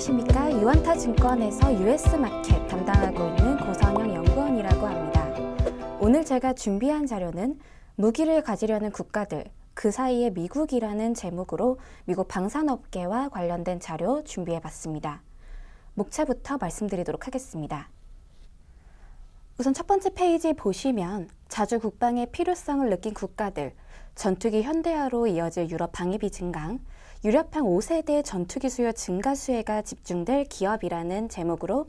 안녕하십니까. 유안타증권에서 US 마켓 담당하고 있는 고선영 연구원이라고 합니다. 오늘 제가 준비한 자료는 무기를 가지려는 국가들, 그 사이에 미국이라는 제목으로 미국 방산업계와 관련된 자료 준비해봤습니다. 목차부터 말씀드리도록 하겠습니다. 우선 첫 번째 페이지 보시면 자주 국방의 필요성을 느낀 국가들, 전투기 현대화로 이어질 유럽 방위비 증강, 유럽형 5세대 전투기 수요 증가 수혜가 집중될 기업이라는 제목으로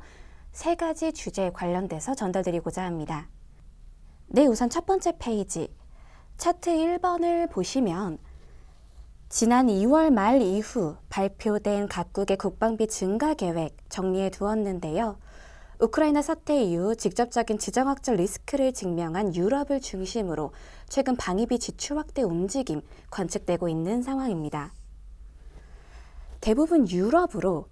세 가지 주제에 관련돼서 전달드리고자 합니다. 네, 우선 첫 번째 페이지 차트 1번을 보시면 지난 2월 말 이후 발표된 각국의 국방비 증가 계획 정리해 두었는데요. 우크라이나 사태 이후 직접적인 지정학적 리스크를 직면한 유럽을 중심으로 최근 방위비 지출 확대 움직임 관측되고 있는 상황입니다. 대부분 유럽으로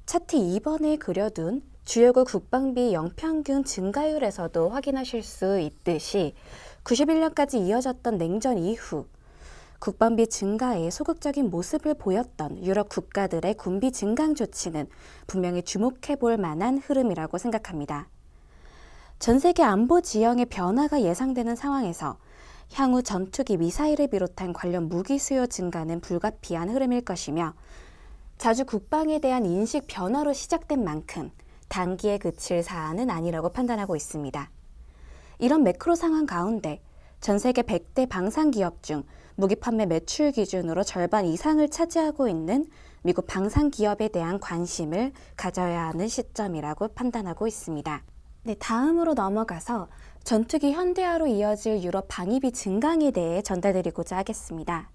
차트 2번에 그려둔 주요국 국방비 연평균 증가율에서도 확인하실 수 있듯이 91년까지 이어졌던 냉전 이후 국방비 증가에 소극적인 모습을 보였던 유럽 국가들의 군비 증강 조치는 분명히 주목해 볼 만한 흐름이라고 생각합니다. 전 세계 안보 지형의 변화가 예상되는 상황에서 향후 전투기 미사일을 비롯한 관련 무기 수요 증가는 불가피한 흐름일 것이며 자주 국방에 대한 인식 변화로 시작된 만큼 단기에 그칠 사안은 아니라고 판단하고 있습니다. 이런 매크로 상황 가운데 전 세계 100대 방산기업 중 무기 판매 매출 기준으로 절반 이상을 차지하고 있는 미국 방산기업에 대한 관심을 가져야 하는 시점이라고 판단하고 있습니다. 네, 다음으로 넘어가서 전투기 현대화로 이어질 유럽 방위비 증강에 대해 전달드리고자 하겠습니다.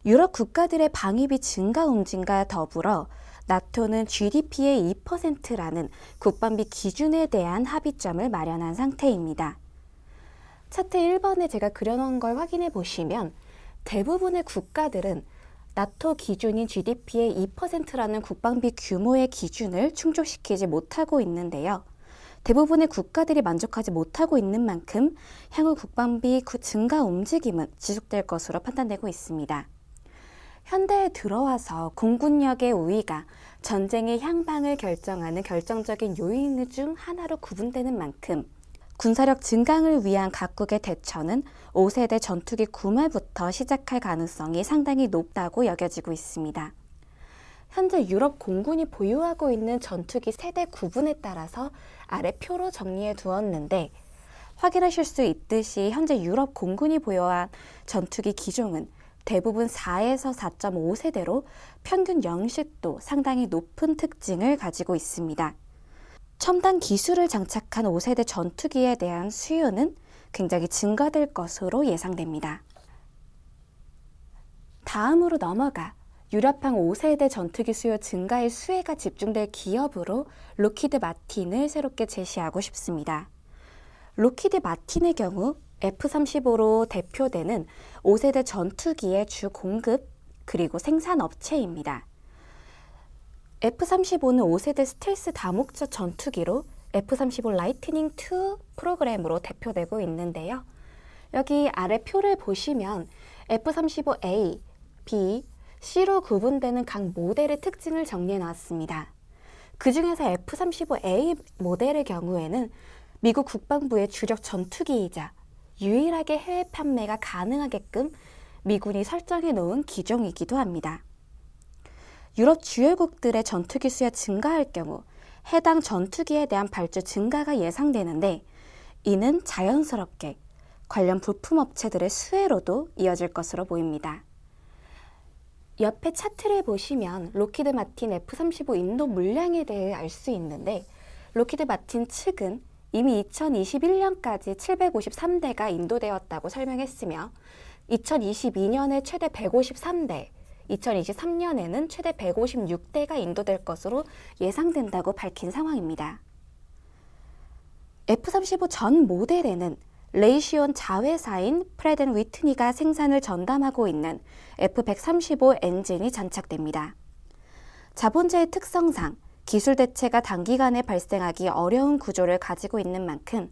유럽 국가들의 방위비 증가 움직임과 더불어 나토는 GDP의 2%라는 국방비 기준에 대한 합의점을 마련한 상태입니다. 차트 1번에 제가 그려놓은 걸 확인해 보시면 대부분의 국가들은 나토 기준인 GDP의 2%라는 국방비 규모의 기준을 충족시키지 못하고 있는데요. 대부분의 국가들이 만족하지 못하고 있는 만큼 향후 국방비 증가 움직임은 지속될 것으로 판단되고 있습니다. 현대에 들어와서 공군력의 우위가 전쟁의 향방을 결정하는 결정적인 요인 중 하나로 구분되는 만큼 군사력 증강을 위한 각국의 대처는 5세대 전투기 구매부터 시작할 가능성이 상당히 높다고 여겨지고 있습니다. 현재 유럽 공군이 보유하고 있는 전투기 세대 구분에 따라서 아래 표로 정리해 두었는데 확인하실 수 있듯이 현재 유럽 공군이 보유한 전투기 기종은 대부분 4에서 4.5세대로 평균 영식도 상당히 높은 특징을 가지고 있습니다. 첨단 기술을 장착한 5세대 전투기에 대한 수요는 굉장히 증가될 것으로 예상됩니다. 다음으로 넘어가 유럽형 5세대 전투기 수요 증가의 수혜가 집중될 기업으로 록히드 마틴을 새롭게 제시하고 싶습니다. 록히드 마틴의 경우 F-35로 대표되는 5세대 전투기의 주 공급 그리고 생산 업체입니다. F-35는 5세대 스텔스 다목적 전투기로 F-35 라이트닝 2 프로그램으로 대표되고 있는데요. 여기 아래 표를 보시면 F-35A, B, C로 구분되는 각 모델의 특징을 정리해 놨습니다. 그 중에서 F-35A 모델의 경우에는 미국 국방부의 주력 전투기이자 유일하게 해외 판매가 가능하게끔 미군이 설정해 놓은 기종이기도 합니다. 유럽 주요국들의 전투기 수요 증가할 경우 해당 전투기에 대한 발주 증가가 예상되는데 이는 자연스럽게 관련 부품 업체들의 수혜로도 이어질 것으로 보입니다. 옆에 차트를 보시면 록히드 마틴 F-35 인도 물량에 대해 알 수 있는데 록히드 마틴 측은 이미 2021년까지 753대가 인도되었다고 설명했으며 2022년에 최대 153대, 2023년에는 최대 156대가 인도될 것으로 예상된다고 밝힌 상황입니다. F-35 전 모델에는 레이시온 자회사인 프렛 앤 위트니가 생산을 전담하고 있는 F-135 엔진이 장착됩니다. 자본재의 특성상 기술 대체가 단기간에 발생하기 어려운 구조를 가지고 있는 만큼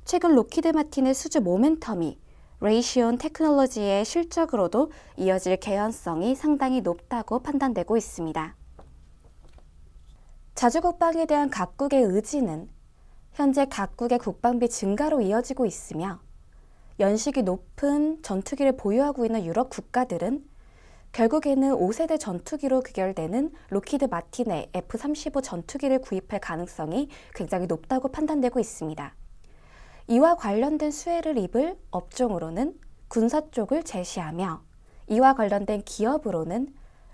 최근 록히드 마틴의 수주 모멘텀이 레이시온 테크놀로지의 실적으로도 이어질 개연성이 상당히 높다고 판단되고 있습니다. 자주국방에 대한 각국의 의지는 현재 각국의 국방비 증가로 이어지고 있으며 연식이 높은 전투기를 보유하고 있는 유럽 국가들은 결국에는 5세대 전투기로 귀결되는 로키드 마틴의 F-35 전투기를 구입할 가능성이 굉장히 높다고 판단되고 있습니다. 이와 관련된 수혜를 입을 업종으로는 군사 쪽을 제시하며 이와 관련된 기업으로는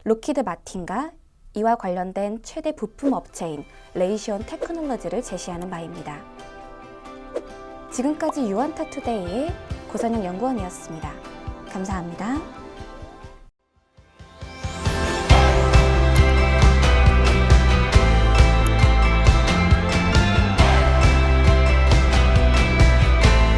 로키드 마틴과 이와 관련된 최대 부품 업체인 레이시온 테크놀로지를 제시하는 바입니다. 지금까지 유안타 투데이의 고선영 연구원이었습니다. 감사합니다.